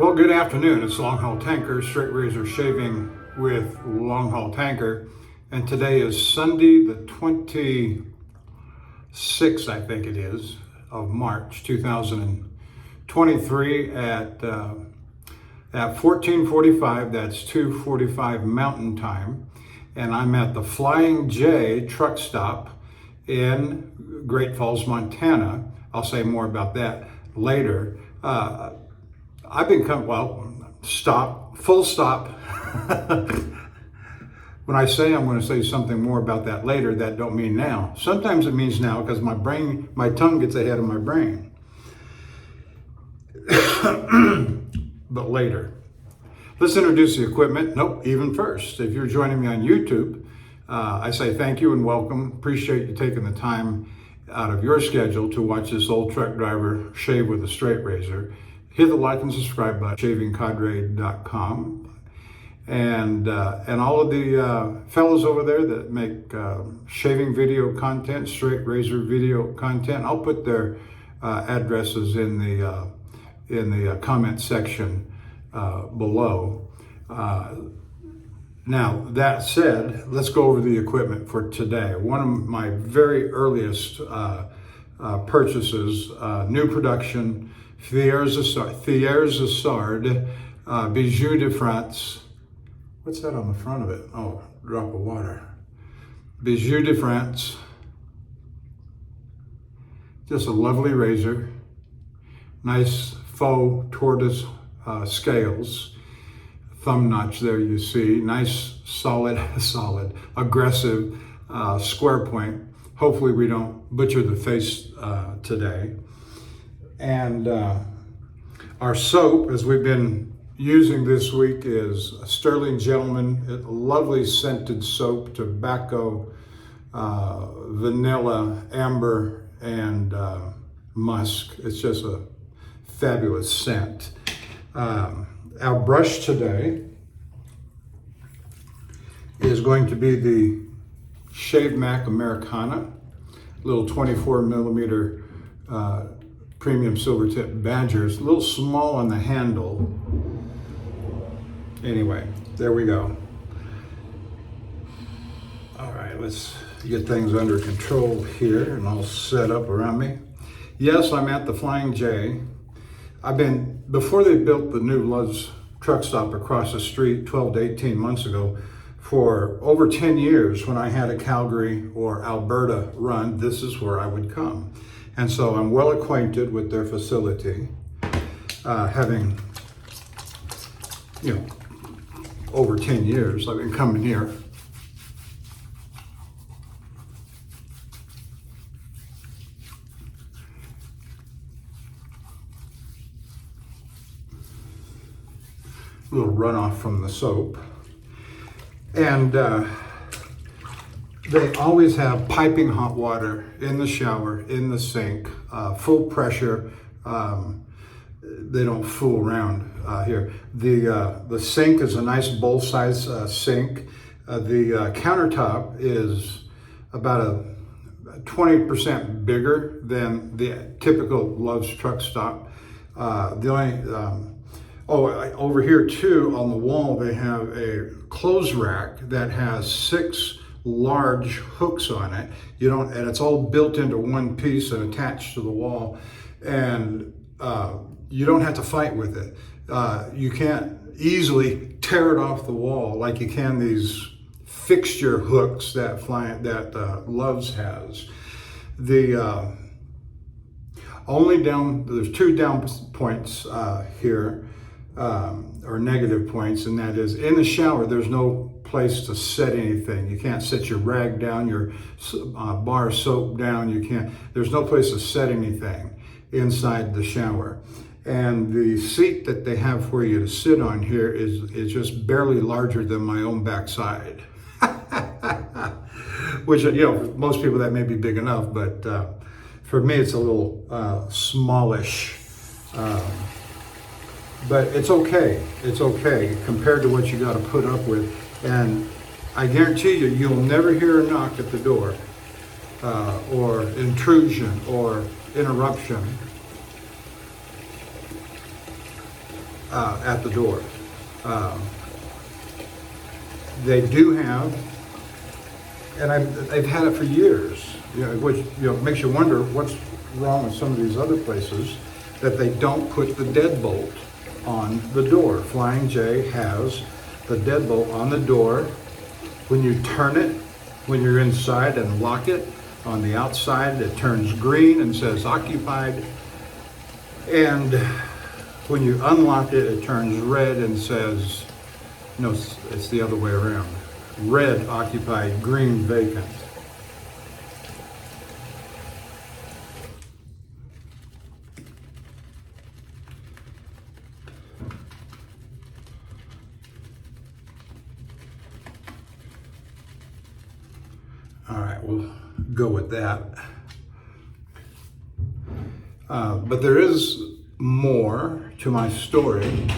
Well, good afternoon. It's Longhaultanker, straight razor shaving with Longhaultanker. And today is Sunday, the 26th, I think it is, of March 2023 at 14:45. That's 2:45 Mountain Time. And I'm at the Flying J truck stop in Great Falls, Montana. I'll say more about that later. I've been full stop. When I say I'm going to say something more about that later, that don't mean now. Sometimes it means now because my tongue gets ahead of my brain. But later. Let's introduce the equipment. Nope, even first. If you're joining me on YouTube, I say thank you and welcome. Appreciate you taking the time out of your schedule to watch this old truck driver shave with a straight razor. Hit the like and subscribe button, shavingcadre.com. And all of the fellows over there that make shaving video content, straight razor video content, I'll put their addresses in the comment section below. Now, that said, let's go over the equipment for today. One of my very earliest purchases, new production, Thiers Issard, Bijou de France. What's that on the front of it? Oh, drop of water. Bijou de France. Just a lovely razor. Nice faux tortoise scales. Thumb notch there you see. Nice, solid, aggressive square point. Hopefully we don't butcher the face today. And our soap, as we've been using this week, is a Stirling Gentleman, a lovely scented soap, tobacco, vanilla, amber, and musk. It's just a fabulous scent. Our brush today is going to be the Shavemac Americana, little 24 millimeter premium silver tip badger. It's a little small on the handle. Anyway, there we go. All right, let's get things under control here and all set up around me. Yes, I'm at the Flying J. Before they built the new Love's truck stop across the street 12 to 18 months ago, for over 10 years when I had a Calgary or Alberta run, this is where I would come. And so I'm well acquainted with their facility, having, over 10 years I've been coming here. A little runoff from the soap. And they always have piping hot water in the shower, in the sink, full pressure. They don't fool around here. The sink is a nice bowl-size sink. The countertop is about a 20% bigger than the typical Love's truck stop. Over here too, on the wall, they have a clothes rack that has 6 large hooks on it. And it's all built into one piece and attached to the wall. And you don't have to fight with it. You can't easily tear it off the wall like you can these fixture hooks that Love's has. There's 2 down points here. Or negative points, and that is in the shower there's no place to set anything. You can't set your rag down, your bar soap down. There's no place to set anything inside the shower. And the seat that they have for you to sit on here is just barely larger than my own backside. Which, most people that may be big enough, but for me it's a little smallish. But it's okay. It's okay compared to what you got to put up with. And I guarantee you'll never hear a knock at the door, or intrusion or interruption. at the door. They do have, and I've had it for years, which makes you wonder what's wrong with some of these other places, that they don't put the deadbolt on the door. Flying J has the deadbolt on the door. When you turn it, when you're inside and lock it, on the outside it turns green and says occupied. And when you unlock it, it turns red and says, no, it's the other way around. Red occupied, green vacant. All right, we'll go with that. But there is more to my story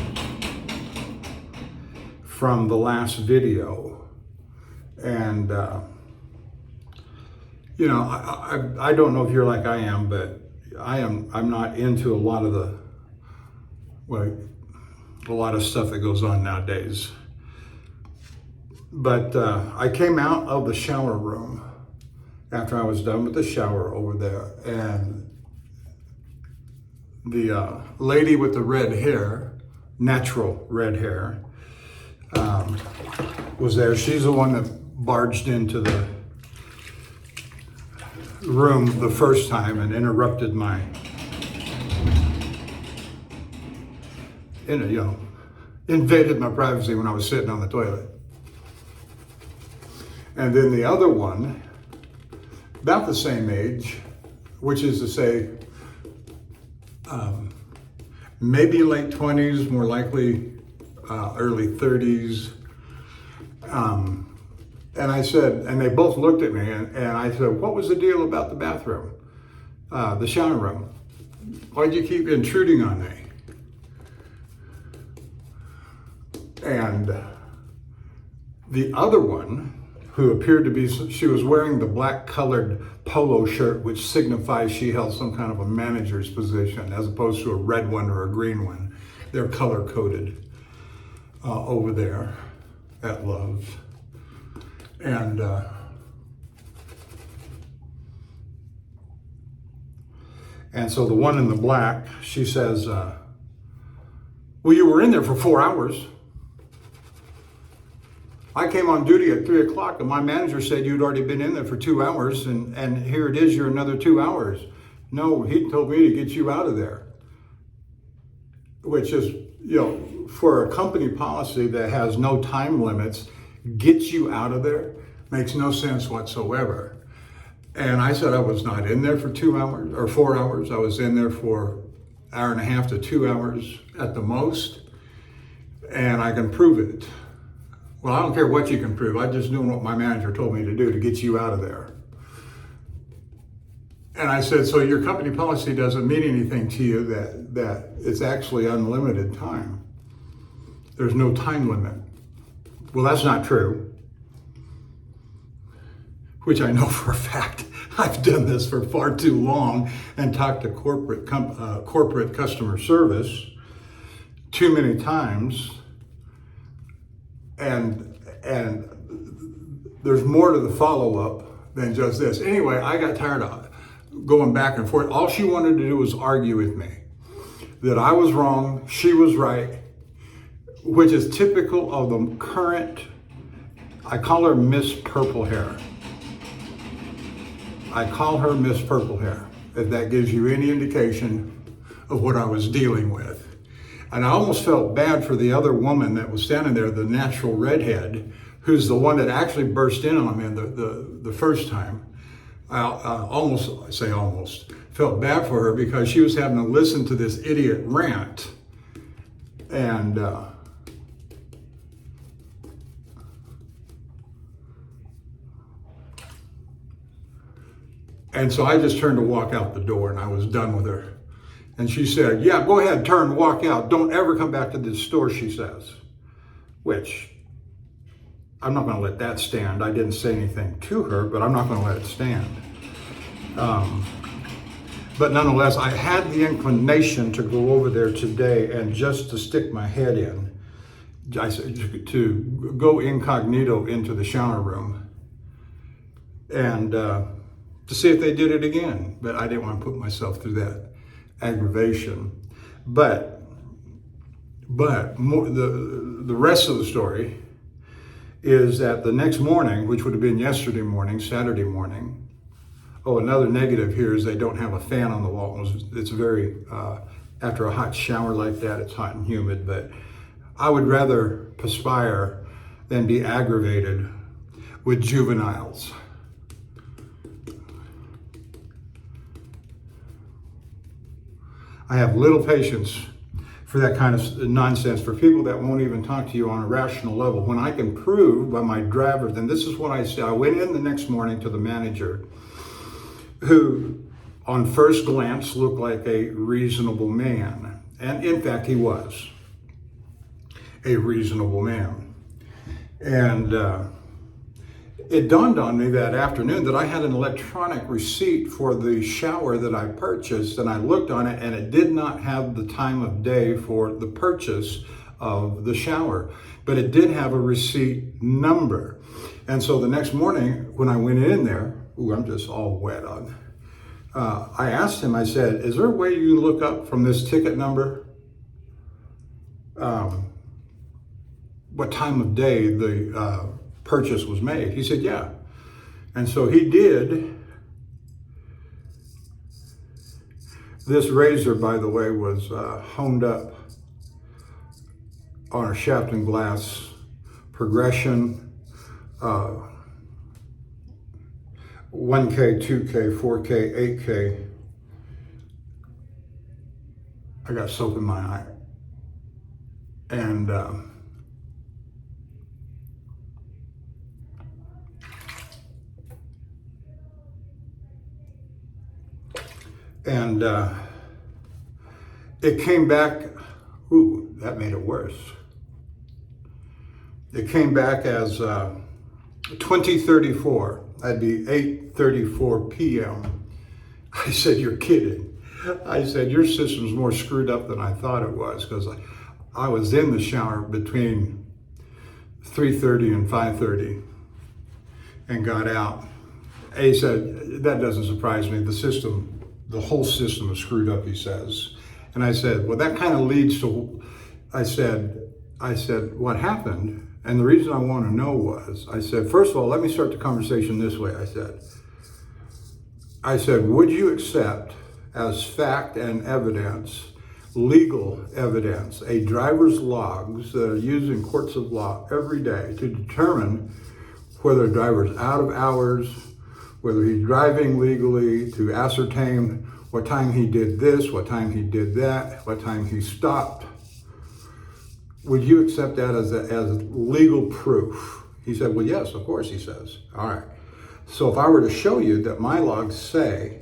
from the last video. And, I don't know if you're like I am, but I'm not into a lot of stuff that goes on nowadays. But I came out of the shower room after I was done with the shower over there, and the lady with the red hair, natural red hair, was there. She's the one that barged into the room the first time and interrupted my, invaded my privacy when I was sitting on the toilet. And then the other one, about the same age, which is to say, maybe late 20s, more likely early 30s. And I said, and they both looked at me, and I said, what was the deal about the bathroom, the shower room? Why'd you keep intruding on me? And the other one, who appeared to be, she was wearing the black colored polo shirt, which signifies she held some kind of a manager's position, as opposed to a red one or a green one. They're color coded over there at Love's. And so the one in the black, she says, well, you were in there for 4 hours. I came on duty at 3 o'clock and my manager said you'd already been in there for 2 hours, and here it is, you're another 2 hours. No, he told me to get you out of there. Which is, for a company policy that has no time limits, get you out of there makes no sense whatsoever. And I said I was not in there for 2 hours or 4 hours. I was in there for an hour and a half to 2 hours at the most, and I can prove it. Well, I don't care what you can prove. I just doing what my manager told me to do to get you out of there. And I said, so your company policy doesn't mean anything to you that it's actually unlimited time. There's no time limit. Well, that's not true. Which I know for a fact. I've done this for far too long and talked to corporate customer service too many times. And there's more to the follow-up than just this. Anyway, I got tired of going back and forth. All she wanted to do was argue with me that I was wrong, she was right, which is typical of the current, I call her Miss Purple Hair. I call her Miss Purple Hair, if that gives you any indication of what I was dealing with. And I almost felt bad for the other woman that was standing there, the natural redhead, who's the one that actually burst in on me the first time. I almost felt bad for her because she was having to listen to this idiot rant. And so I just turned to walk out the door, and I was done with her. And she said, yeah, go ahead, turn, walk out. Don't ever come back to this store, she says. Which, I'm not gonna let that stand. I didn't say anything to her, but I'm not gonna let it stand. But nonetheless, I had the inclination to go over there today and just to stick my head in. I said to go incognito into the shower room and to see if they did it again. But I didn't want to put myself through that aggravation. But more, the rest of the story is that the next morning, which would have been yesterday morning, Saturday morning. Oh, another negative here is they don't have a fan on the wall. It's very, after a hot shower like that, it's hot and humid, but I would rather perspire than be aggravated with juveniles. I have little patience for that kind of nonsense, for people that won't even talk to you on a rational level. When I can prove by my driver, then this is what I said. I went in the next morning to the manager, who on first glance looked like a reasonable man. And in fact, he was a reasonable man. And it dawned on me that afternoon that I had an electronic receipt for the shower that I purchased, and I looked on it and it did not have the time of day for the purchase of the shower, but it did have a receipt number. And so the next morning when I went in there, ooh, I'm just all wet on, I asked him, I said, is there a way you can look up from this ticket number what time of day the purchase was made? He said, yeah. And so he did. This razor, by the way, was honed up on a Shapton glass progression, 1K, 2K, 4K, 8K. I got soap in my eye. And it came back, ooh, that made it worse. It came back as 2034. That'd be 8:34 p.m. I said, you're kidding. I said, your system's more screwed up than I thought it was, because I was in the shower between 3:30 and 5:30 and got out. He said, that doesn't surprise me. The whole system is screwed up, he says. And I said, well, that kind of leads to, I said, what happened? And the reason I want to know was, I said, first of all, let me start the conversation this way. I said, would you accept as fact and evidence, legal evidence, a driver's logs that are used in courts of law every day to determine whether a driver's out of hours, whether he's driving legally, to ascertain what time he did this, what time he did that, what time he stopped? Would you accept that as legal proof? He said, well, yes, of course, he says. All right. So if I were to show you that my logs say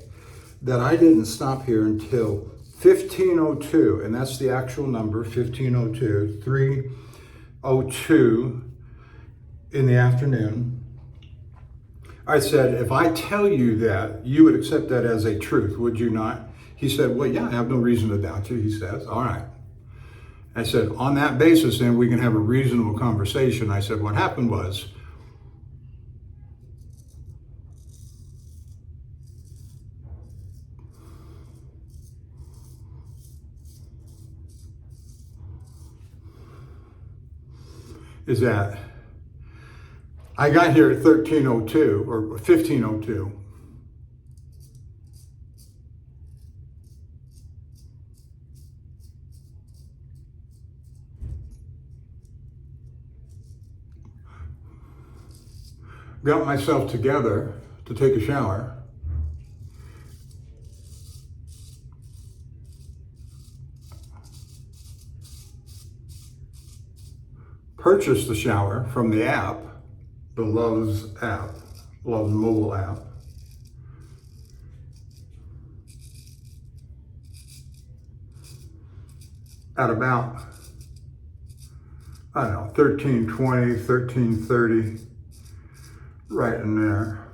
that I didn't stop here until 15:02, and that's the actual number, 15:02, 3:02 in the afternoon, I said, if I tell you that, you would accept that as a truth, would you not? He said, well, yeah, I have no reason to doubt you, he says. All right. I said, on that basis, then we can have a reasonable conversation. I said, what happened was, is that I got here at 13:02 or 15:02. Got myself together to take a shower. Purchased the shower from the app, the Love's app, Love's mobile app. At about, I don't know, 13:20, 13:30, right in there.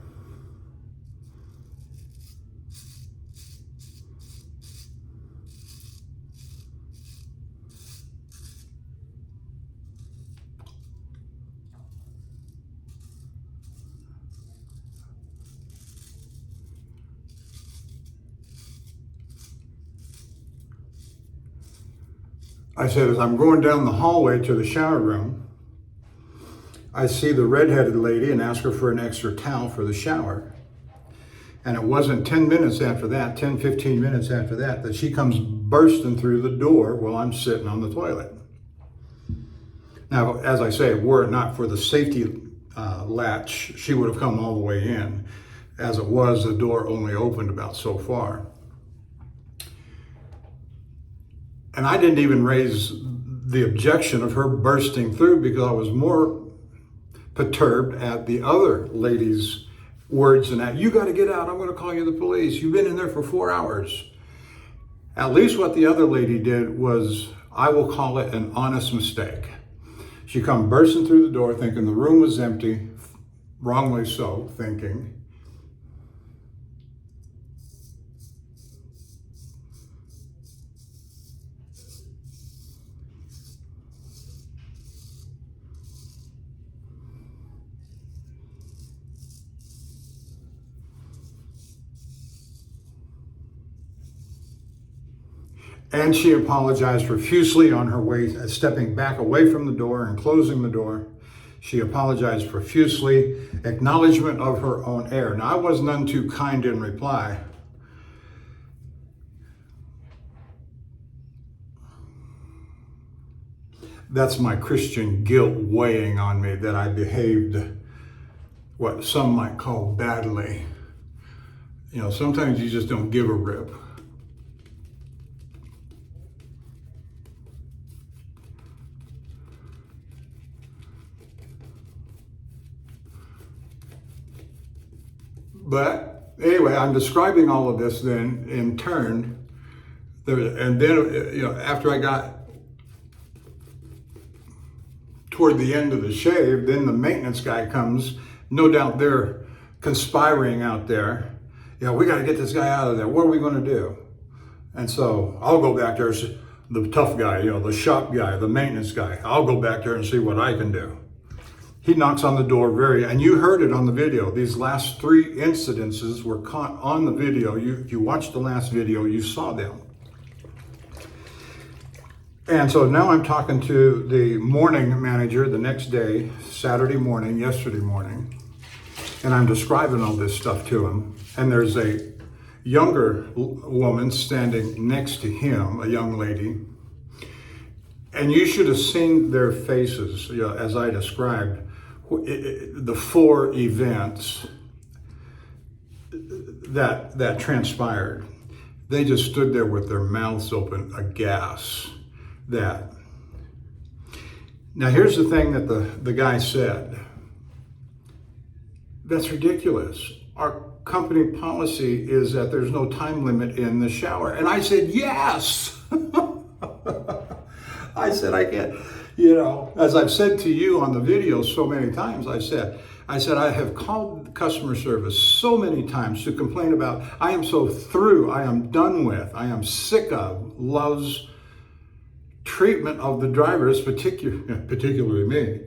I said, as I'm going down the hallway to the shower room, I see the redheaded lady and ask her for an extra towel for the shower. And it wasn't 10 minutes after that, 10, 15 minutes after that, that she comes bursting through the door while I'm sitting on the toilet. Now, as I say, were it not for the safety latch, she would have come all the way in. As it was, the door only opened about so far. And I didn't even raise the objection of her bursting through because I was more perturbed at the other lady's words and that, you got to get out, I'm going to call you the police. You've been in there for 4 hours. At least what the other lady did was, I will call it an honest mistake. She come bursting through the door thinking the room was empty, wrongly so thinking. And she apologized profusely on her way, stepping back away from the door and closing the door. She apologized profusely, acknowledgement of her own error. Now, I was none too kind in reply. That's my Christian guilt weighing on me that I behaved what some might call badly. You know, sometimes you just don't give a rip. But anyway, I'm describing all of this then in turn, and then after I got toward the end of the shave, then the maintenance guy comes. No doubt they're conspiring out there. We got to get this guy out of there. What are we going to do? And so I'll go back there, the tough guy, the shop guy, the maintenance guy. I'll go back there and see what I can do. He knocks on the door and you heard it on the video. These last 3 incidences were caught on the video. You watched the last video, you saw them. And so now I'm talking to the morning manager the next day, Saturday morning, yesterday morning, and I'm describing all this stuff to him. And there's a younger woman standing next to him, a young lady. And you should have seen their faces, as I described, the 4 events that transpired. They just stood there with their mouths open, aghast. Now here's the thing that the guy said. That's ridiculous. Our company policy is that there's no time limit in the shower. And I said, yes. I said, I can't, as I've said to you on the video so many times, I said, I have called customer service so many times to complain about, I am so through, I am done with, I am sick of Love's treatment of the drivers, particularly me.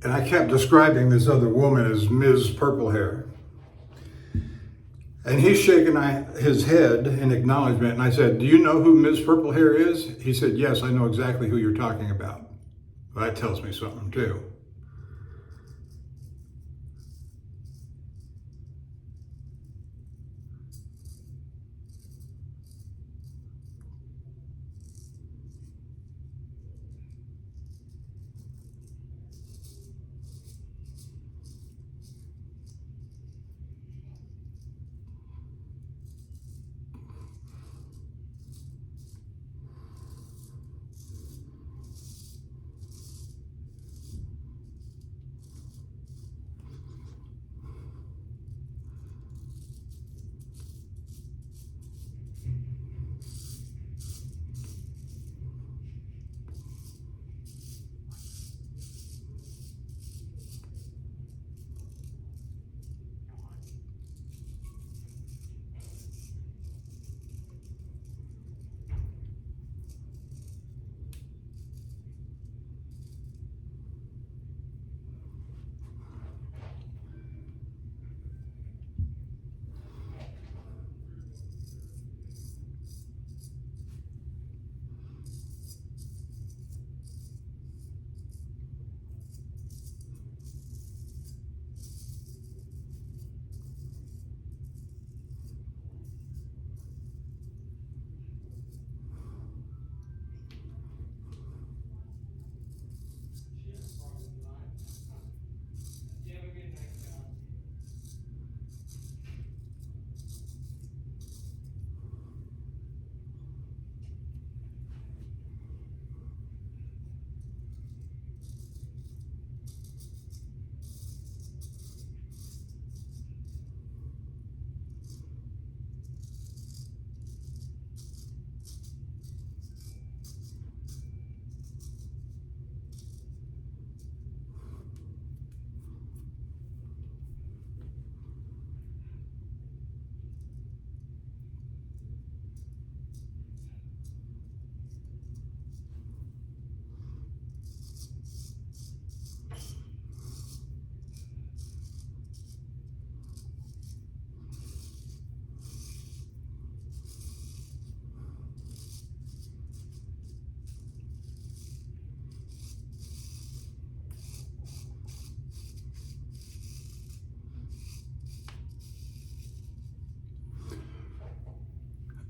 And I kept describing this other woman as Ms. Purple Hair. And he's shaking his head in acknowledgement. And I said, do you know who Ms. Purple Hair is? He said, yes, I know exactly who you're talking about. Well, that tells me something too.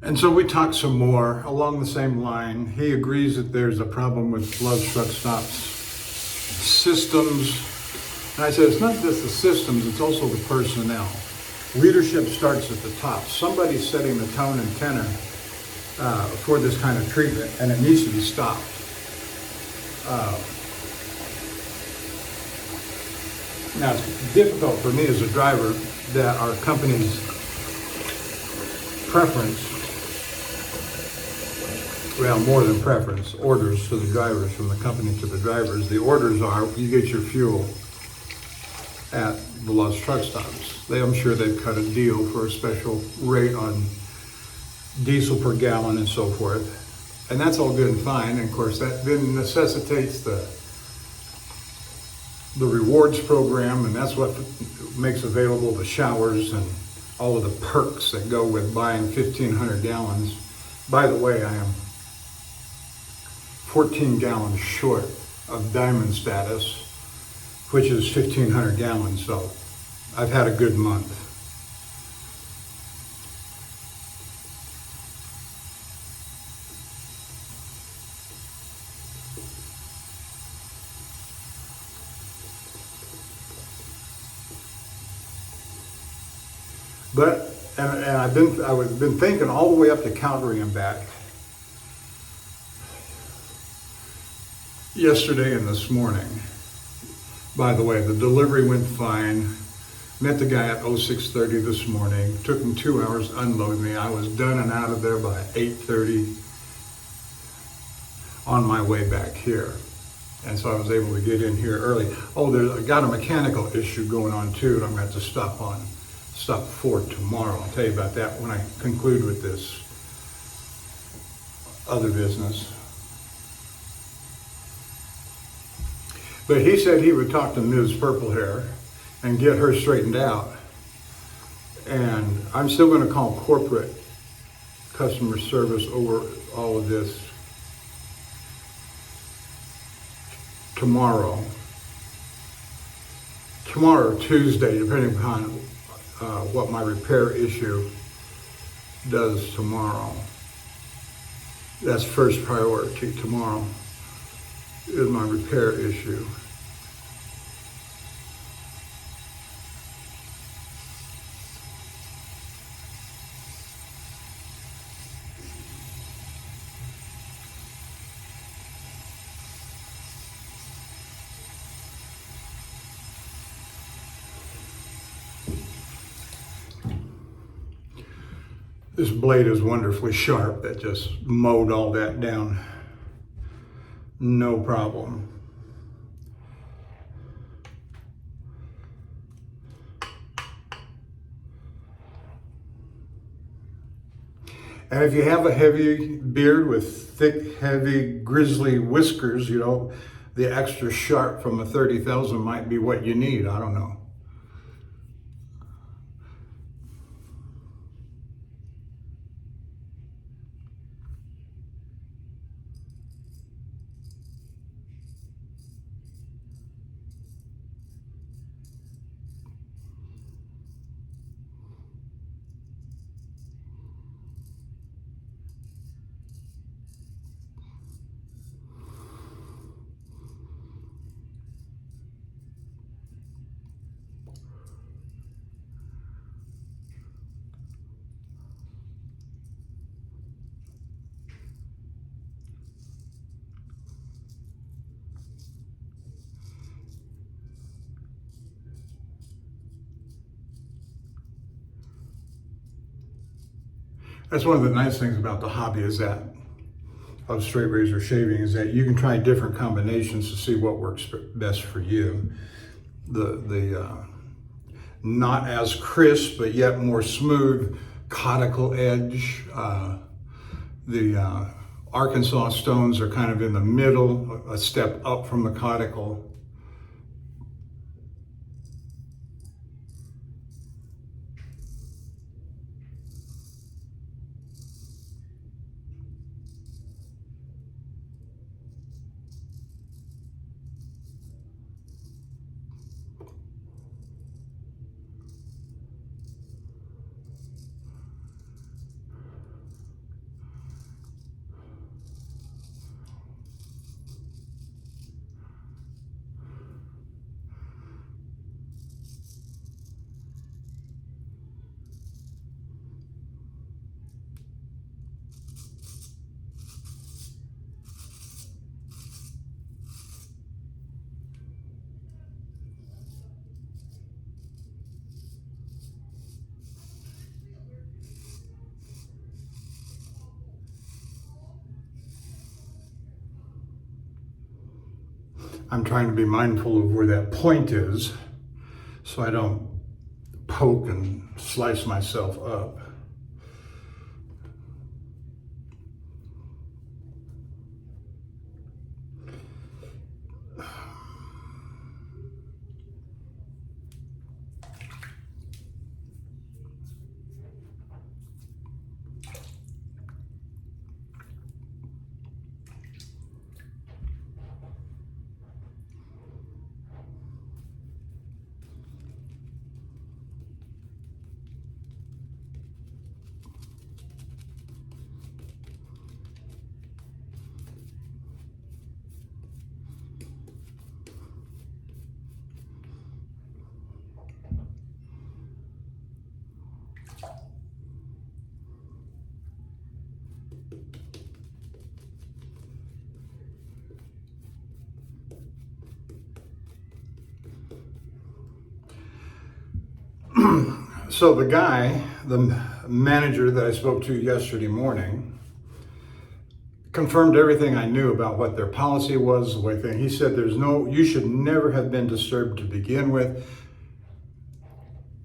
And so we talked some more along the same line. He agrees that there's a problem with Love's Truck Stops systems. And I said, it's not just the systems, it's also the personnel. Leadership starts at the top. Somebody's setting the tone and tenor for this kind of treatment, and it needs to be stopped. Now, it's difficult for me as a driver that our company's preference, well, more than preference, orders to the drivers, from the company to the drivers. The orders are, you get your fuel at the Love's Truck Stops. I'm sure they've cut a deal for a special rate on diesel per gallon and so forth. And that's all good and fine. And of course, that then necessitates the rewards program, and that's what makes available the showers and all of the perks that go with buying 1,500 gallons. By the way, I am 14 gallons short of diamond status, which is 1,500 gallons, so I've had a good month. But, and I've been thinking all the way up to Calgary and back, yesterday and this morning. By the way, the delivery went fine. Met the guy at 06:30 this morning. Took him 2 hours to unload me. I was done and out of there by 8:30 on my way back here. And so I was able to get in here early. Oh, I got a mechanical issue going on too that I'm going to have to stop for tomorrow. I'll tell you about that when I conclude with this other business. But he said he would talk to Ms. Purple Hair and get her straightened out. And I'm still going to call corporate customer service over all of this tomorrow or Tuesday, depending upon what my repair issue does tomorrow. That's first priority. Tomorrow is my repair issue. This blade is wonderfully sharp. That just mowed all that down. No problem. And if you have a heavy beard with thick, heavy, grizzly whiskers, you know, the extra sharp from a 30,000 might be what you need. I don't know. That's one of the nice things about the hobby of straight razor shaving is that you can try different combinations to see what works best for you. The not as crisp but yet more smooth conical edge. The Arkansas stones are kind of in the middle, a step up from the conical. I'm trying to be mindful of where that point is so I don't poke and slice myself up. So the guy, the manager that I spoke to yesterday morning, confirmed everything I knew about what their policy was, the way thing. He said you should never have been disturbed to begin with.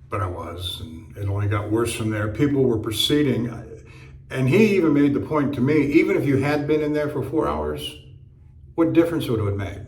But I was, and it only got worse from there. People were proceeding, and he even made the point to me, even if you had been in there for 4 hours, what difference would it have made?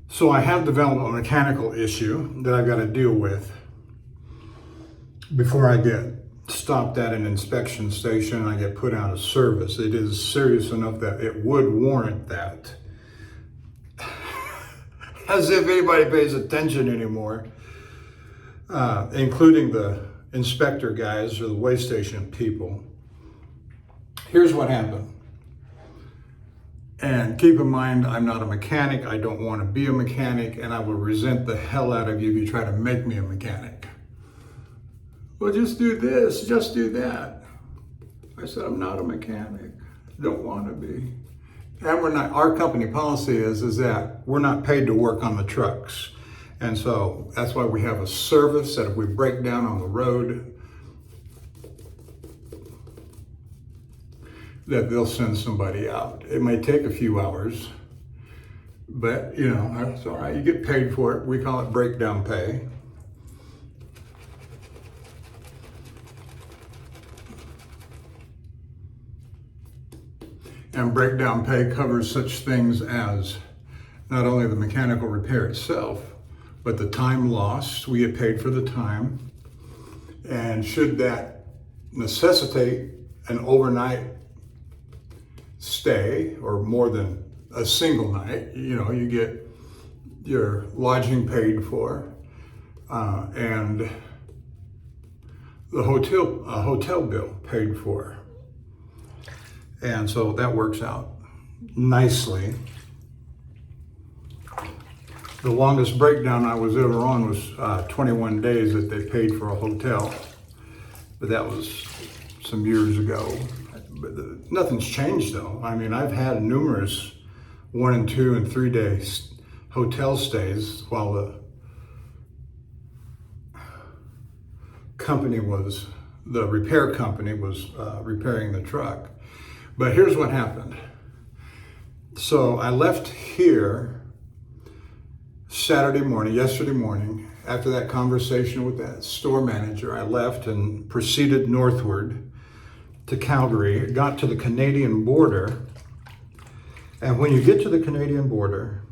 So I have developed a mechanical issue that I've got to deal with before I get stopped at an inspection station and I get put out of service. It is serious enough that it would warrant that. As if anybody pays attention anymore, including the inspector guys or the way station people. Here's what happened. And keep in mind, I'm not a mechanic. I don't want to be a mechanic, and I will resent the hell out of you if you try to make me a mechanic. Well, just do this, just do that. I said, I'm not a mechanic. Don't want to be. And we're not, our company policy is that we're not paid to work on the trucks. And so that's why we have a service that if we break down on the road, that they'll send somebody out. It may take a few hours, but you know, it's all right. You get paid for it. We call it breakdown pay. And breakdown pay covers such things as not only the mechanical repair itself, but the time lost. We get paid for the time. And should that necessitate an overnight stay or more than a single night, you know, you get your lodging paid for and the hotel bill paid for. And so that works out nicely. The longest breakdown I was ever on was 21 days that they paid for a hotel. But that was some years ago. But nothing's changed though. I mean, I've had numerous 1 and 2 and 3 day hotel stays while the repair company was repairing the truck. But here's what happened. So I left here yesterday morning, after that conversation with that store manager. I left and proceeded northward to Calgary, got to the Canadian border. And when you get to the Canadian border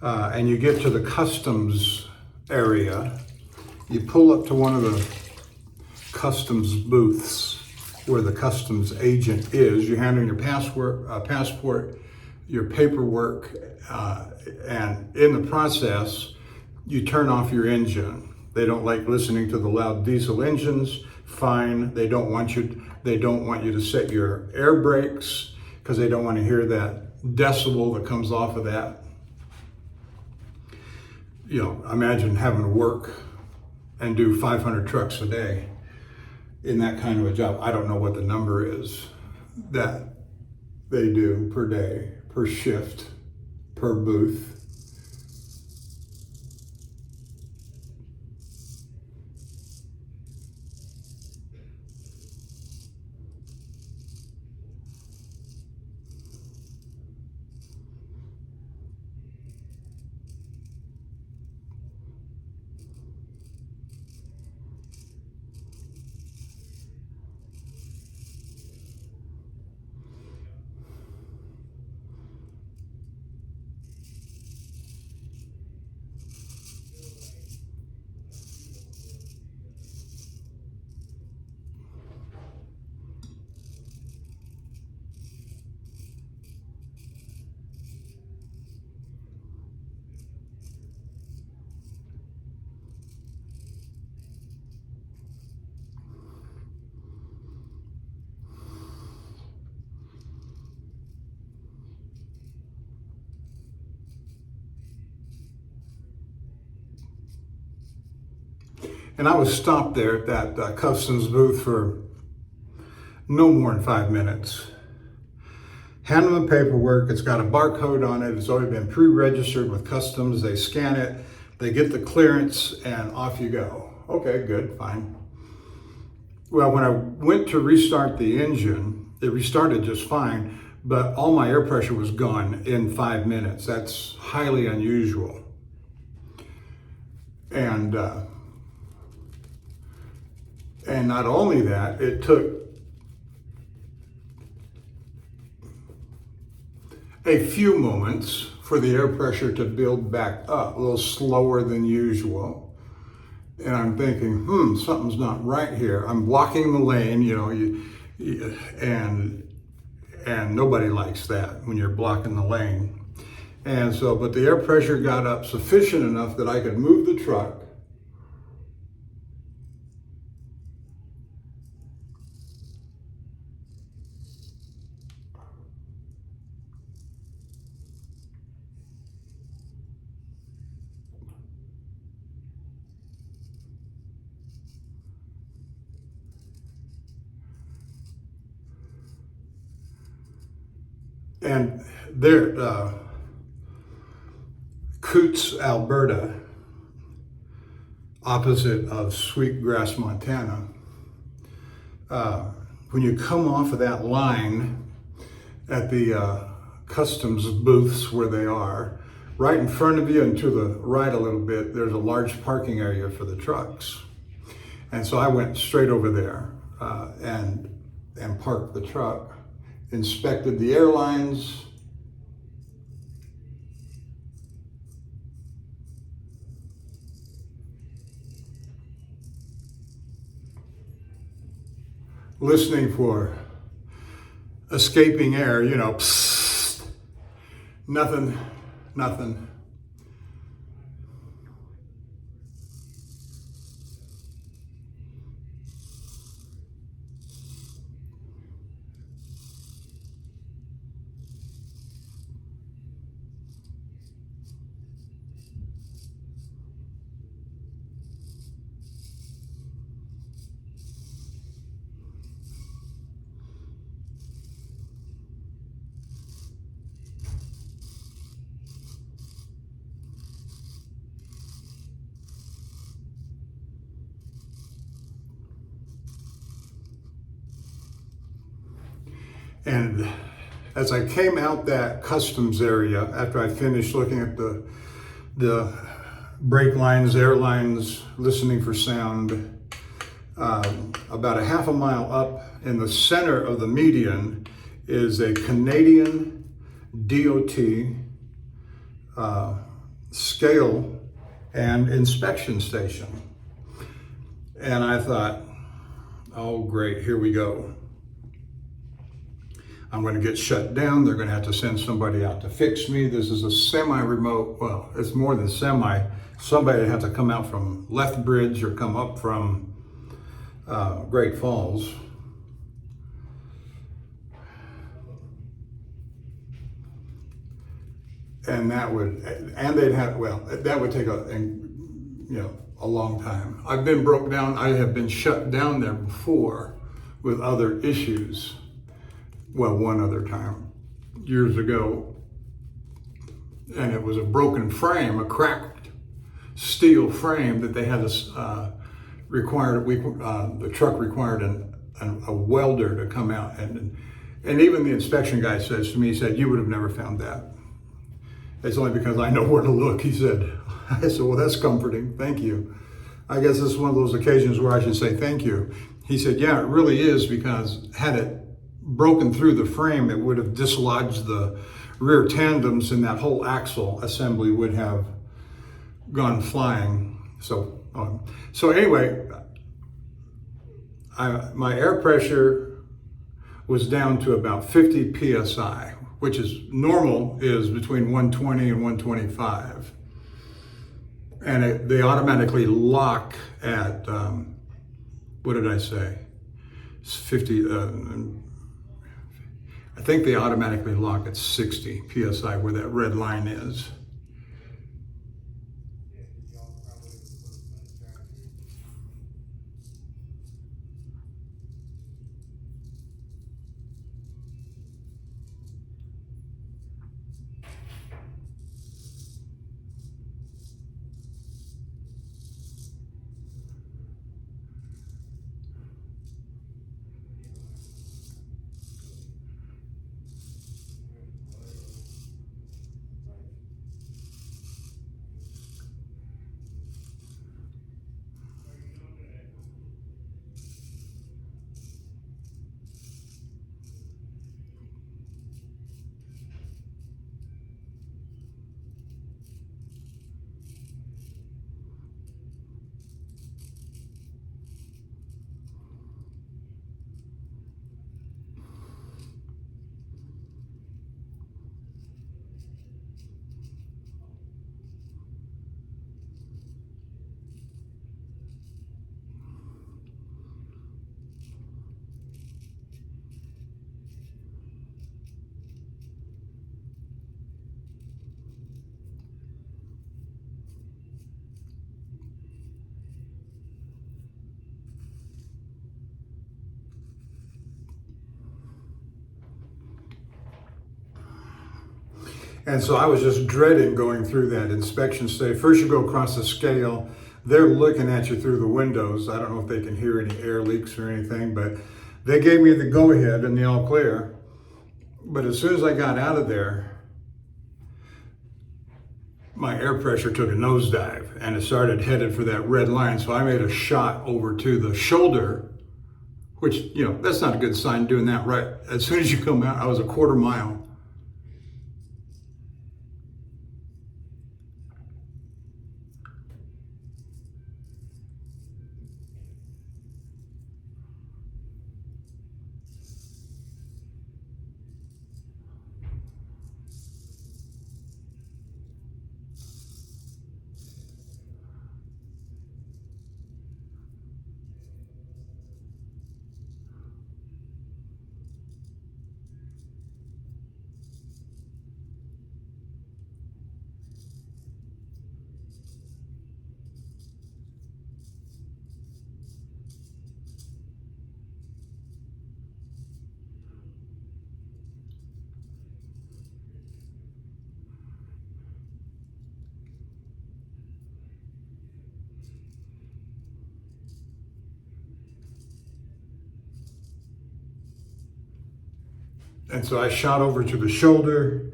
and you get to the customs area, you pull up to one of the customs booths where the customs agent is. You hand in your passport, your paperwork, and in the process, you turn off your engine. They don't like listening to the loud diesel engines. Fine. They don't want you to set your air brakes because they don't want to hear that decibel that comes off of that. You know, imagine having to work and do 500 trucks a day in that kind of a job. I don't know what the number is that they do per day, per shift, per booth. And I was stopped there at that customs booth for no more than 5 minutes. Hand them the paperwork. It's got a barcode on it. It's already been pre-registered with customs. They scan it, they get the clearance, and off you go. Okay, good, fine. Well, when I went to restart the engine, it restarted just fine, but all my air pressure was gone in 5 minutes. That's highly unusual. And not only that, it took a few moments for the air pressure to build back up, a little slower than usual. And I'm thinking, something's not right here. I'm blocking the lane, and nobody likes that when you're blocking the lane. And so, but the air pressure got up sufficient enough that I could move the truck. And there, Coutts, Alberta, opposite of Sweetgrass, Montana. When you come off of that line at the customs booths where they are, right in front of you and to the right a little bit, there's a large parking area for the trucks. And so I went straight over there and parked the truck, inspected the airlines, listening for escaping air, psst, nothing. And as I came out that customs area, after I finished looking at the brake lines, air lines, listening for sound, about a half a mile up in the center of the median is a Canadian DOT scale and inspection station. And I thought, oh great, here we go. I'm going to get shut down. They're going to have to send somebody out to fix me. This is a semi-remote, well, it's more than semi. Somebody had to come out from Lethbridge or come up from Great Falls. And that would take a long time. I've been broke down. I have been shut down there before with other issues. Well, one other time, years ago, and it was a broken frame, a cracked steel frame that they had to the truck required a welder to come out, and even the inspection guy says to me, he said, "You would have never found that. It's only because I know where to look," he said. I said, "Well, that's comforting, thank you. I guess this is one of those occasions where I should say thank you." He said, "Yeah, it really is, because had it broken through the frame, it would have dislodged the rear tandems, and that whole axle assembly would have gone flying." So anyway, my air pressure was down to about 50 psi, which is normal, is between 120 and 125. And they automatically lock at, what did I say? It's 50, I think they automatically lock at 60 psi where that red line is. And so I was just dreading going through that inspection stage. First you go across the scale, they're looking at you through the windows. I don't know if they can hear any air leaks or anything, but they gave me the go-ahead and the all clear. But as soon as I got out of there, my air pressure took a nosedive and it started headed for that red line. So I made a shot over to the shoulder, which, that's not a good sign doing that right. As soon as you come out, I was a quarter mile. And so I shot over to the shoulder.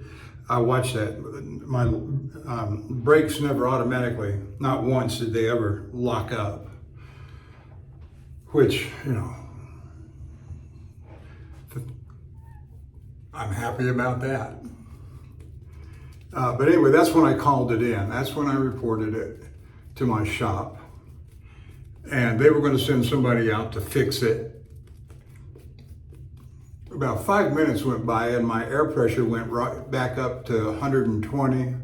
I watched that. My brakes never automatically, not once did they ever lock up, which, you know, I'm happy about that. But anyway, that's when I called it in. That's when I reported it to my shop. And they were going to send somebody out to fix it. About 5 minutes went by and my air pressure went right back up to 120.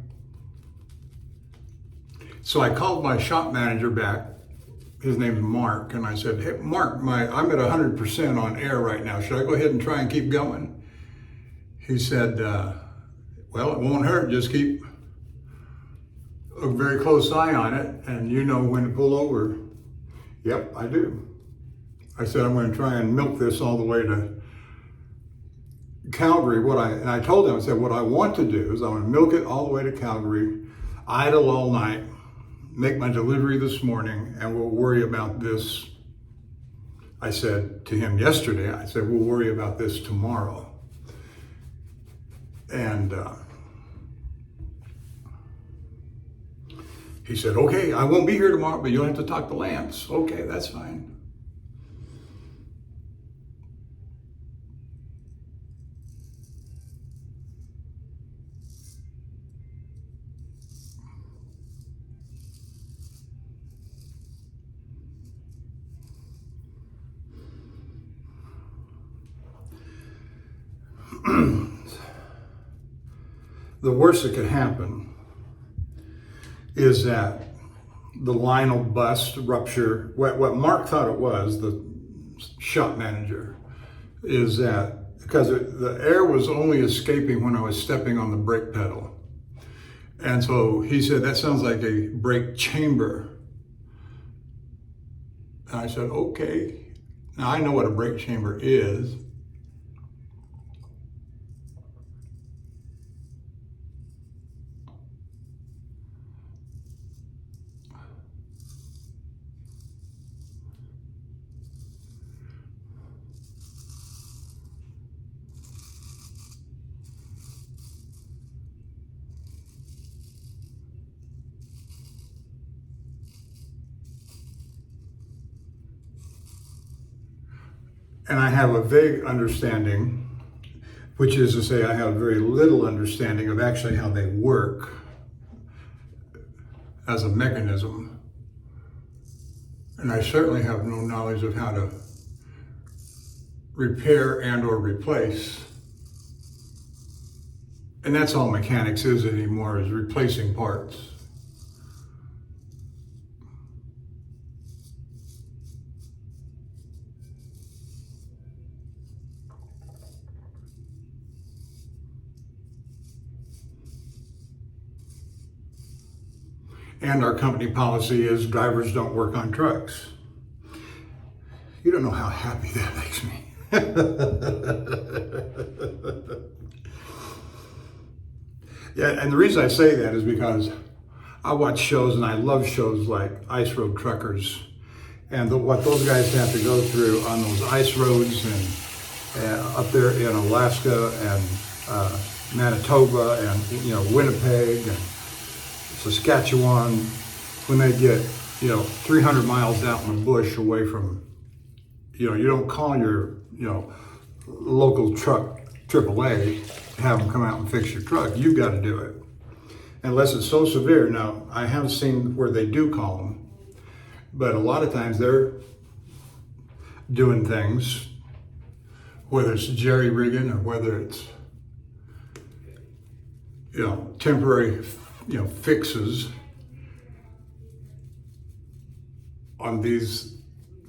So I called my shop manager back. His name's Mark. And I said, hey, Mark, I'm at 100% on air right now. Should I go ahead and try and keep going? He said, well, it won't hurt. Just keep a very close eye on it. And you know when to pull over. Yep, I do. I said, I'm going to try and milk this all the way to Calgary. And I told him, I said, what I want to do is I want to milk it all the way to Calgary, idle all night, make my delivery this morning, and we'll worry about this. I said to him yesterday, I said, we'll worry about this tomorrow. And he said, okay, I won't be here tomorrow, but you'll have to talk to Lance. Okay, that's fine. The worst that could happen is that the line will bust, rupture. What Mark thought it was, the shop manager, is that because the air was only escaping when I was stepping on the brake pedal. And so he said, that sounds like a brake chamber. And I said, okay. Now I know what a brake chamber is. And I have a vague understanding, which is to say I have very little understanding of actually how they work as a mechanism. And I certainly have no knowledge of how to repair and or replace. And that's all mechanics is anymore, is replacing parts. And our company policy is drivers don't work on trucks. You don't know how happy that makes me. Yeah, and the reason I say that is because I watch shows and I love shows like Ice Road Truckers and what those guys have to go through on those ice roads and up there in Alaska and Manitoba and Winnipeg and Saskatchewan, when they get 300 miles out in the bush away from, you don't call your local truck AAA, have them come out and fix your truck. You've got to do it, unless it's so severe. Now I have seen where they do call them, but a lot of times they're doing things, whether it's jerry rigging or whether it's temporary fixes on these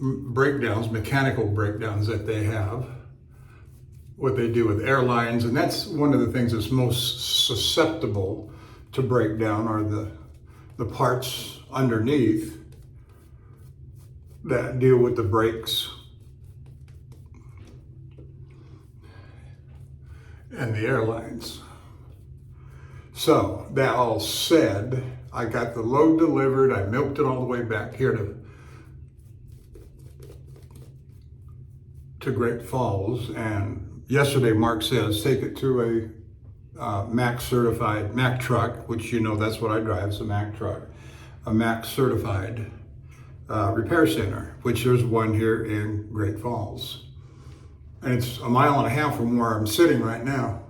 breakdowns, mechanical breakdowns that they have, what they do with airlines. And that's one of the things that's most susceptible to breakdown are the parts underneath that deal with the brakes and the airlines. So that all said, I got the load delivered. I milked it all the way back here to Great Falls, and yesterday Mark says, take it to a Mac certified, Mac truck, which you know that's what I drive, it's a Mac truck, a Mac certified repair center, which there's one here in Great Falls. And it's a mile and a half from where I'm sitting right now.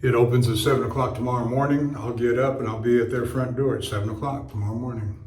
It opens at 7 o'clock tomorrow morning. I'll get up and I'll be at their front door at 7 o'clock tomorrow morning.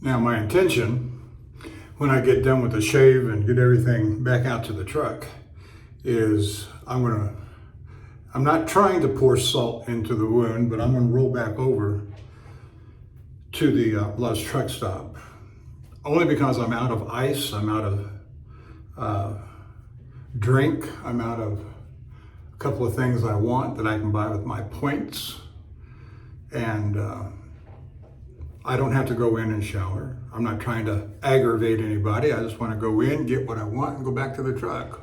Now my intention, when I get done with the shave and get everything back out to the truck, is I'm not trying to pour salt into the wound, but I'm gonna roll back over to the Love's truck stop. Only because I'm out of ice, I'm out of drink, I'm out of a couple of things I want that I can buy with my points. And I don't have to go in and shower. I'm not trying to aggravate anybody. I just want to go in, get what I want, and go back to the truck.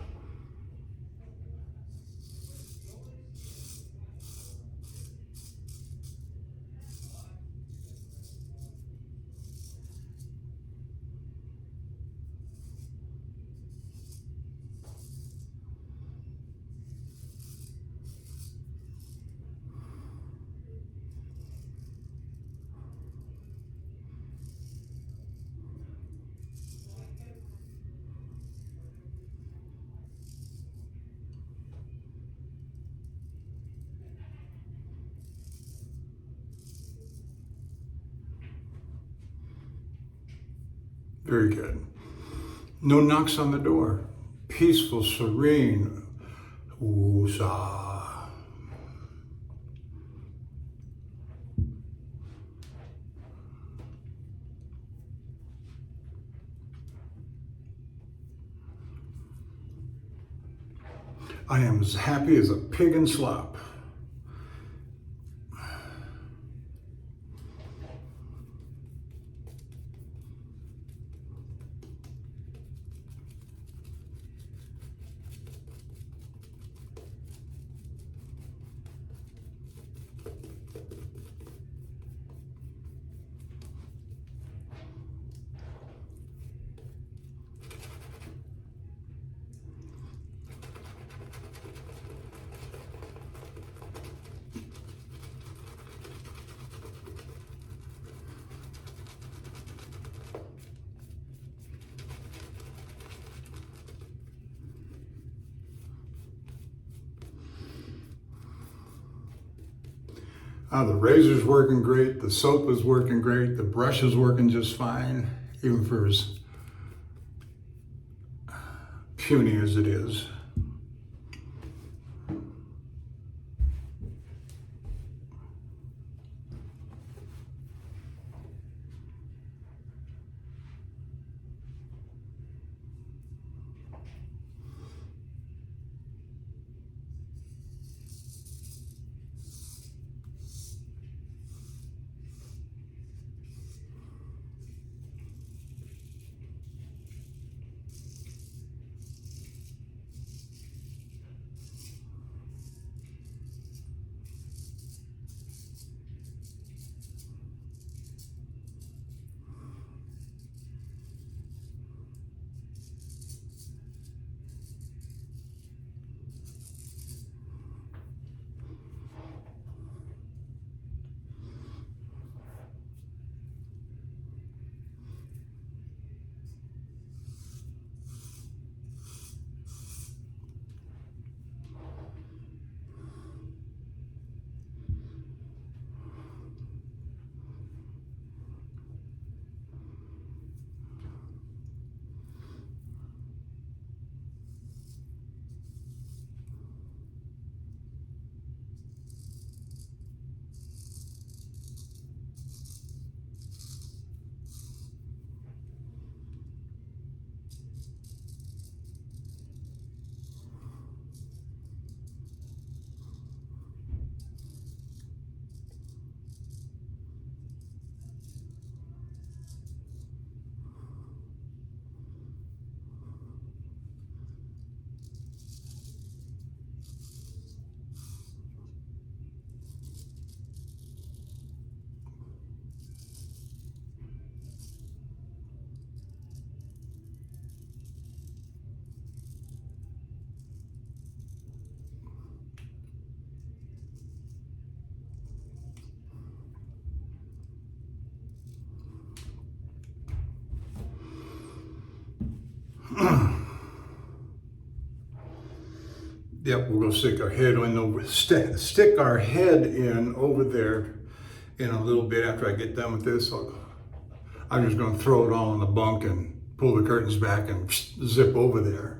Very good. No knocks on the door. Peaceful, serene. Woosah. I am as happy as a pig in slop. The razor's working great, the soap is working great, the brush is working just fine, even for as puny as it is. Yep, we're gonna stick our head in over, stick our head in over there in a little bit. After I get done with this, I'm just gonna throw it all in the bunk and pull the curtains back and zip over there.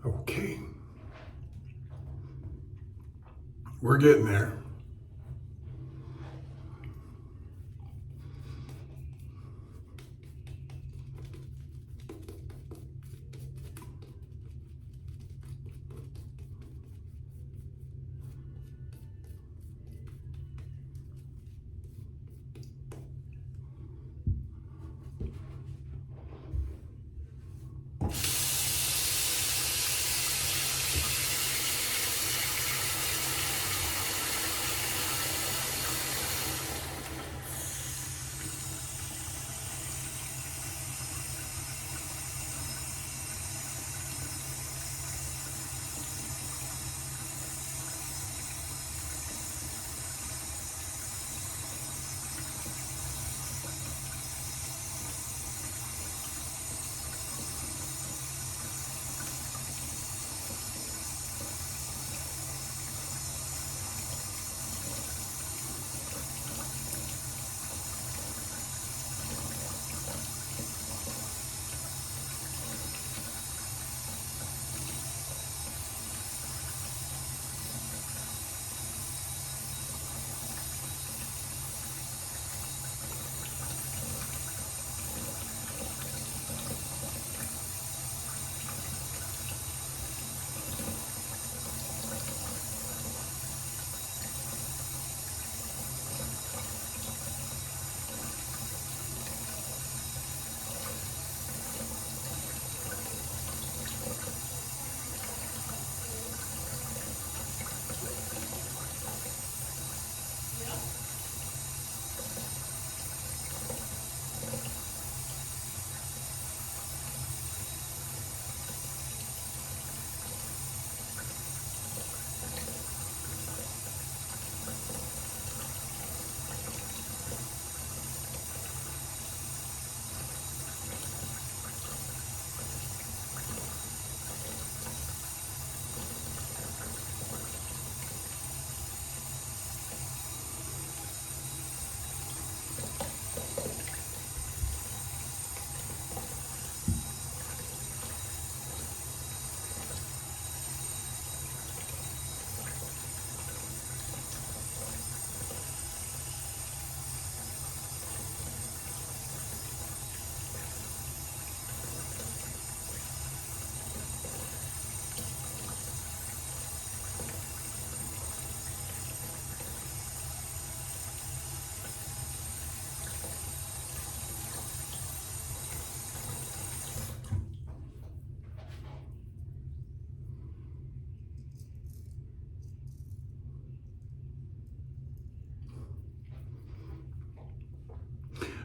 Okay. We're getting there.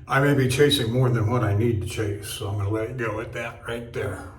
I may be chasing more than what I need to chase, so I'm going to let it go at that right there.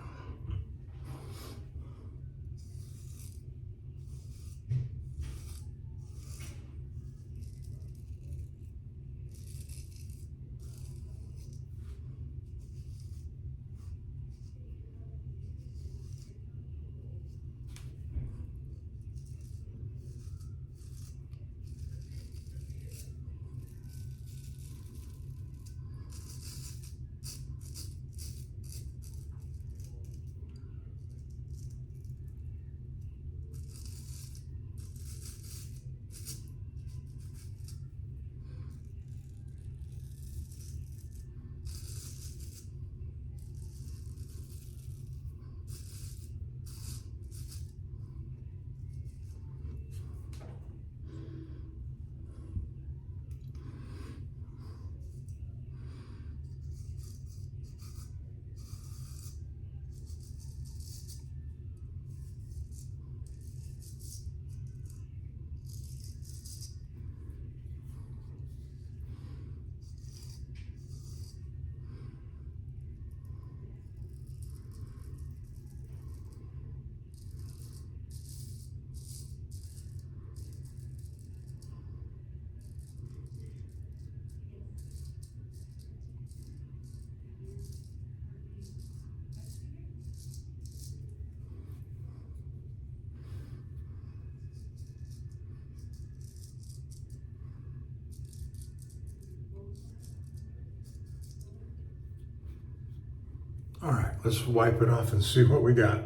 All right, let's wipe it off and see what we got.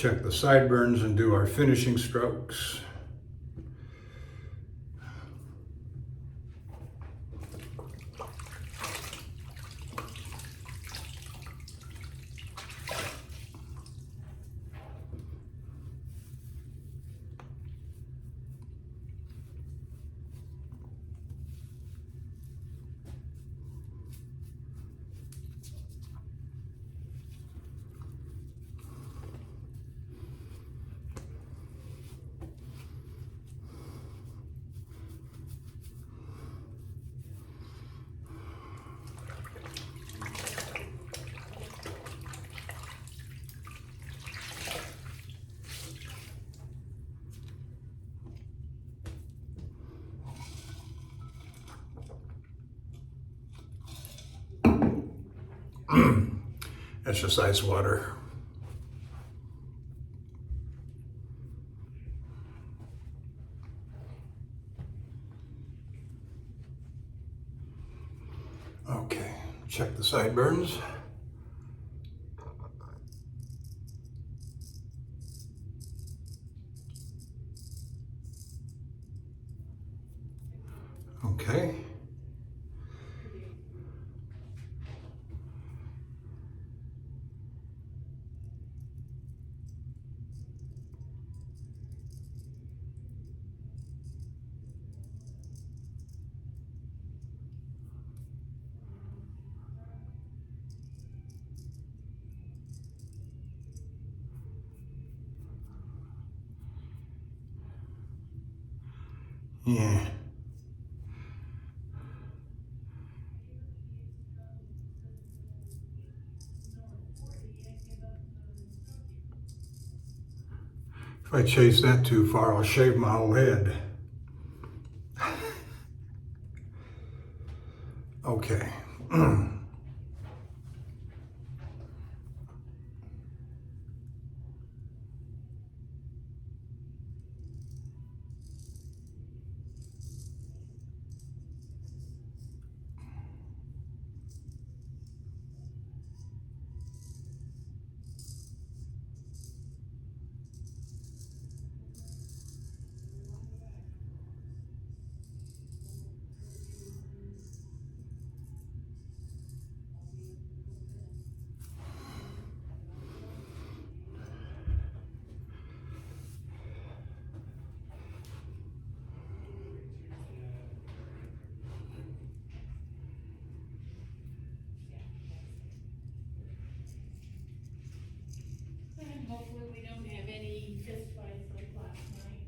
check the sideburns and do our finishing strokes. That's just ice water. Okay, check the sideburns. Okay. Yeah. If I chase that too far, I'll shave my whole head. Okay. Hopefully we don't have any fist fights like last night.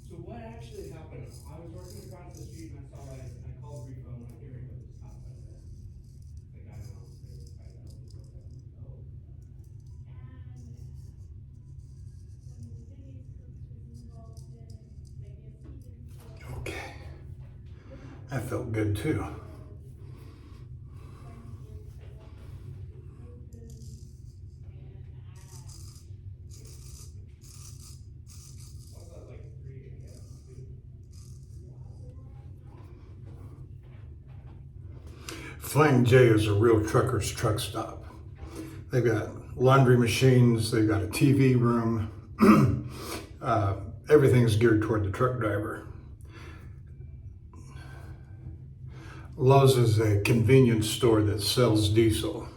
So what actually happened? I was working across the street and I saw it, and I called Rico and I'm hearing it was stopped by the guy went on there to fight out. Okay. That felt good too. What's that, like 3 a.m. Flying J is a real trucker's truck stop. They've got laundry machines, they've got a TV room. Everything's geared toward the truck driver. Lowe's is a convenience store that sells diesel.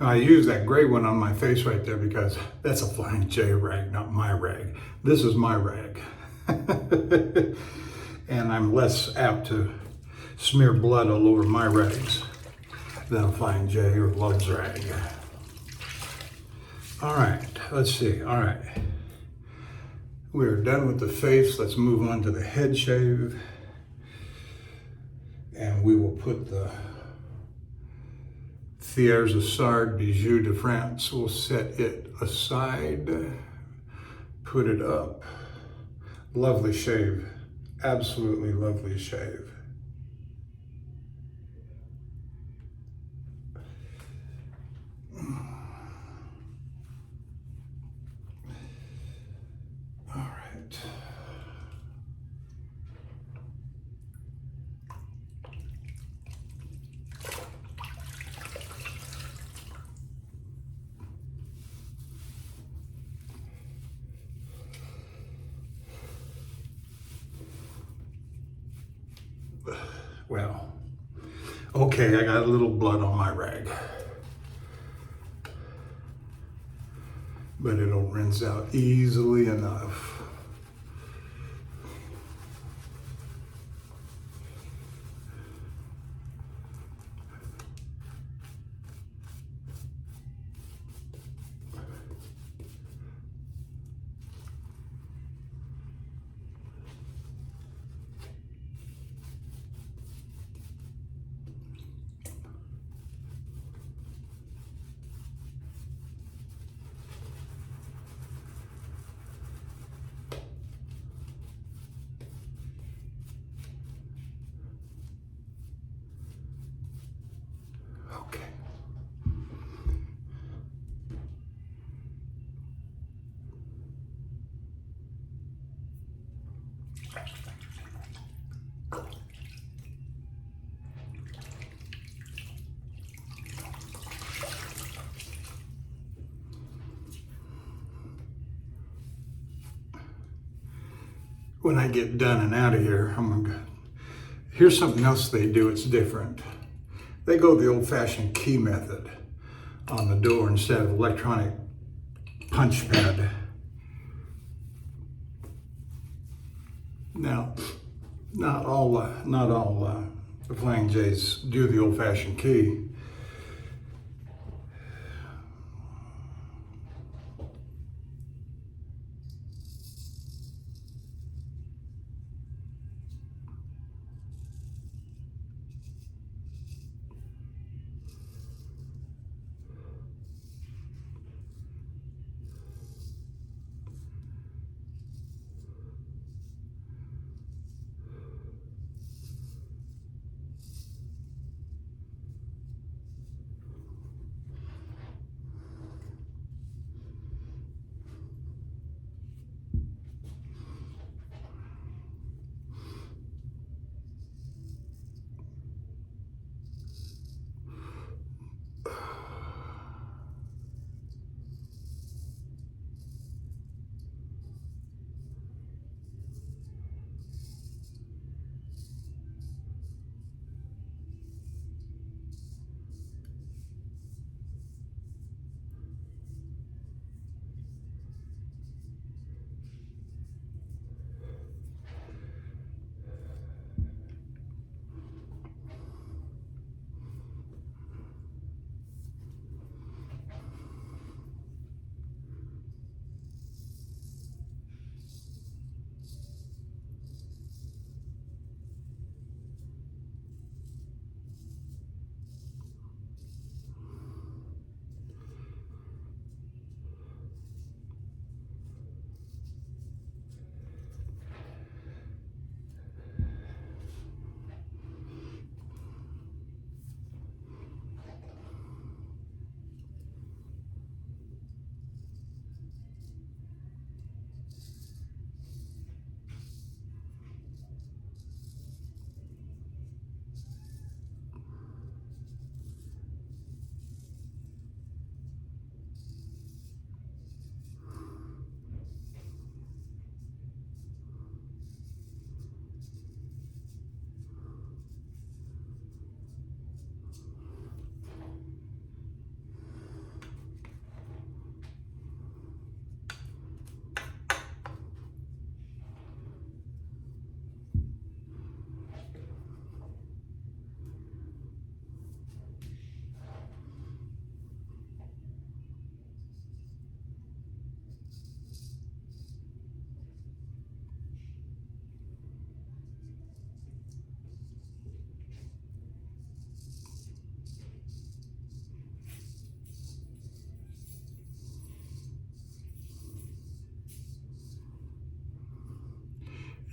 I use that gray one on my face right there because that's a Flying J rag, not my rag. This is my rag. And I'm less apt to smear blood all over my rags than a Flying J or Love's rag. All right, let's see. All right. We're done with the face. Let's move on to the head shave. And we will put the Thiers, Issard, Bijou de France. We'll set it aside, put it up. Lovely shave, absolutely lovely shave. Well, okay, I got a little blood on my rag. But it'll rinse out easily enough. Okay. When I get done and out of here, here's something else they do, it's different. They go the old-fashioned key method on the door instead of electronic punch pad. Now, not all the Flying J's do the old-fashioned key.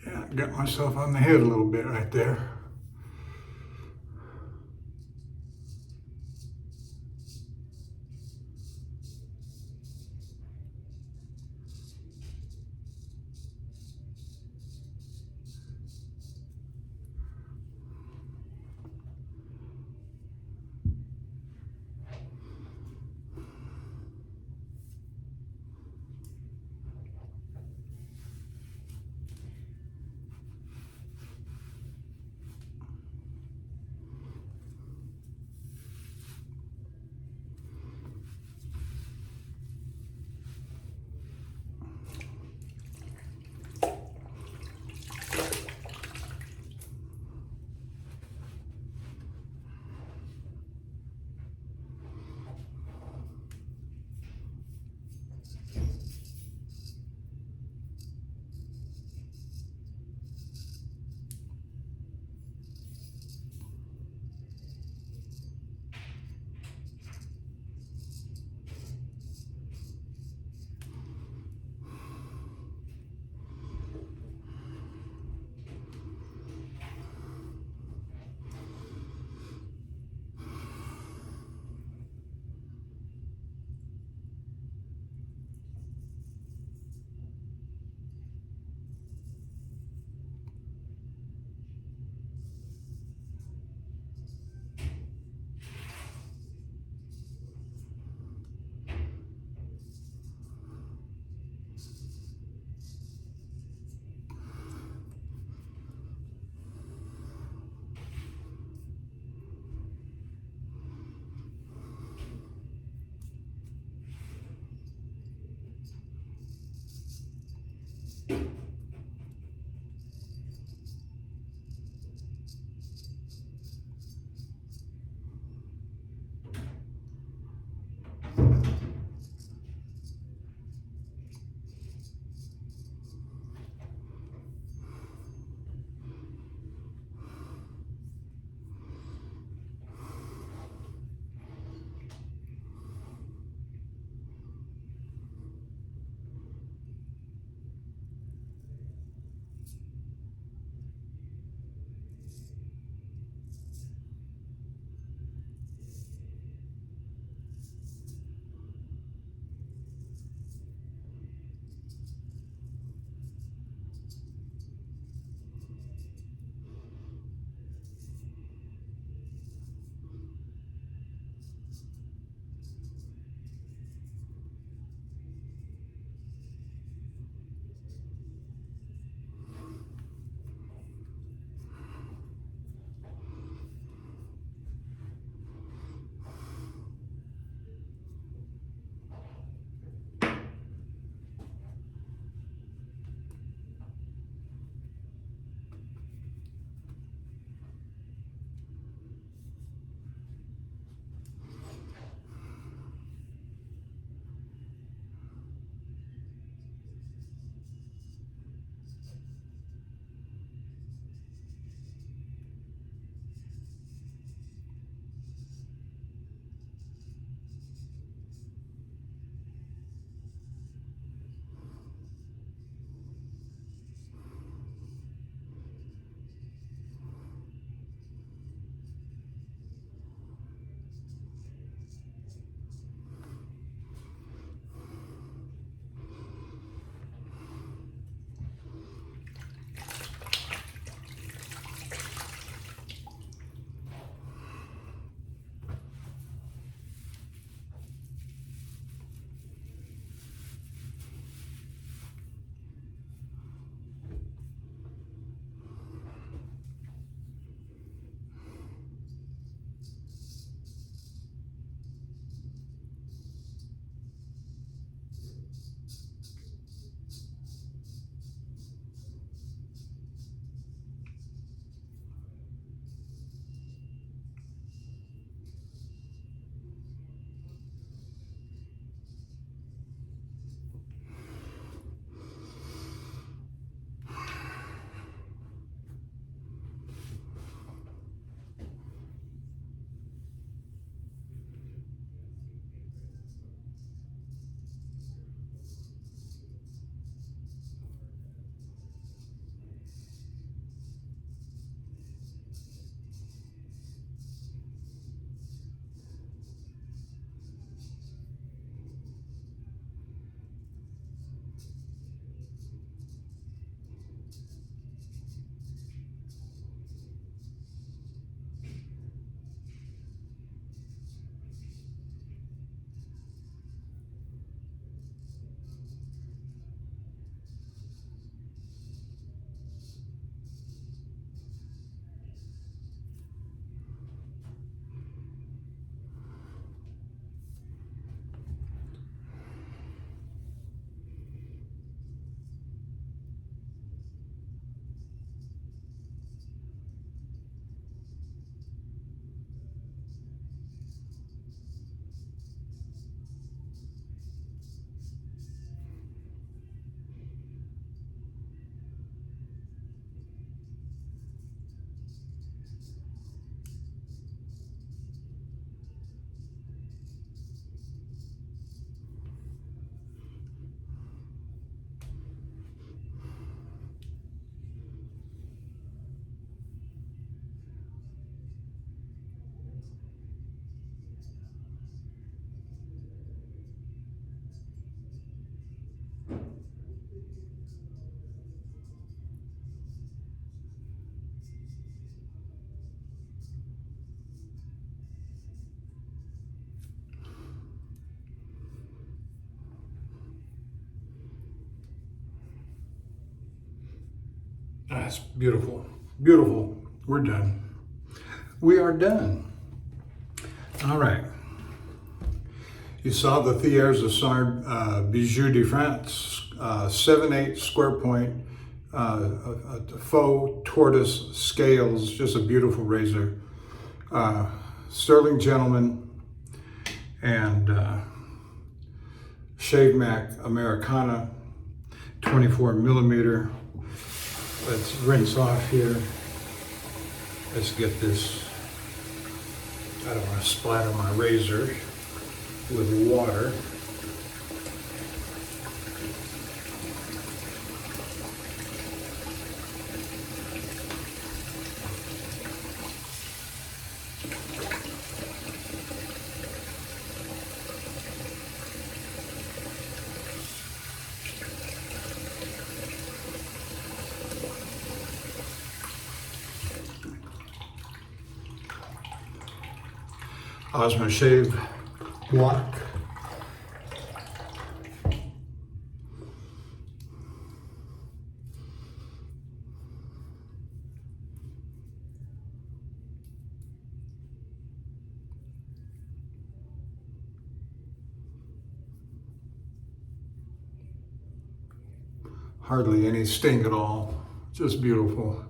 Yeah, got myself on the head a little bit right there. That's beautiful. Beautiful. We're done. We are done. All right. You saw the Thiers, Issard, Bijou de France 7/8 square point, a faux tortoise scales, just a beautiful razor. Stirling Gentleman and Shavemac Americana 24 millimeter. Let's rinse off here. Let's get this. I don't want to splatter my razor with water. Osmo shave block. Hardly any sting at all, just beautiful.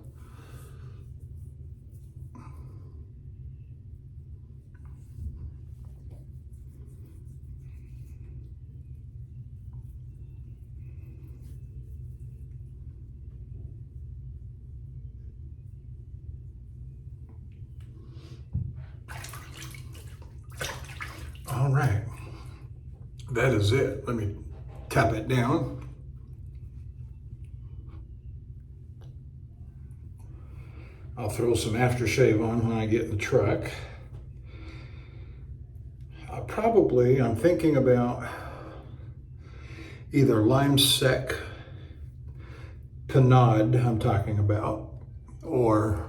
All right, that is it. Let me tap it down. I'll throw some aftershave on when I get in the truck. I'm thinking about either lime sec Pinard, I'm talking about, or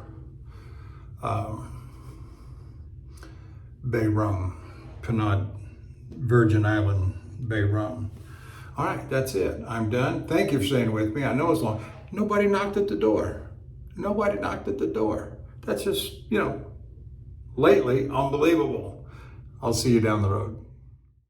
Bay rum. Pinard Virgin Island Bay rum. All right, that's it. I'm done. Thank you for staying with me. I know it's long. Nobody knocked at the door. Nobody knocked at the door. That's just, lately unbelievable. I'll see you down the road.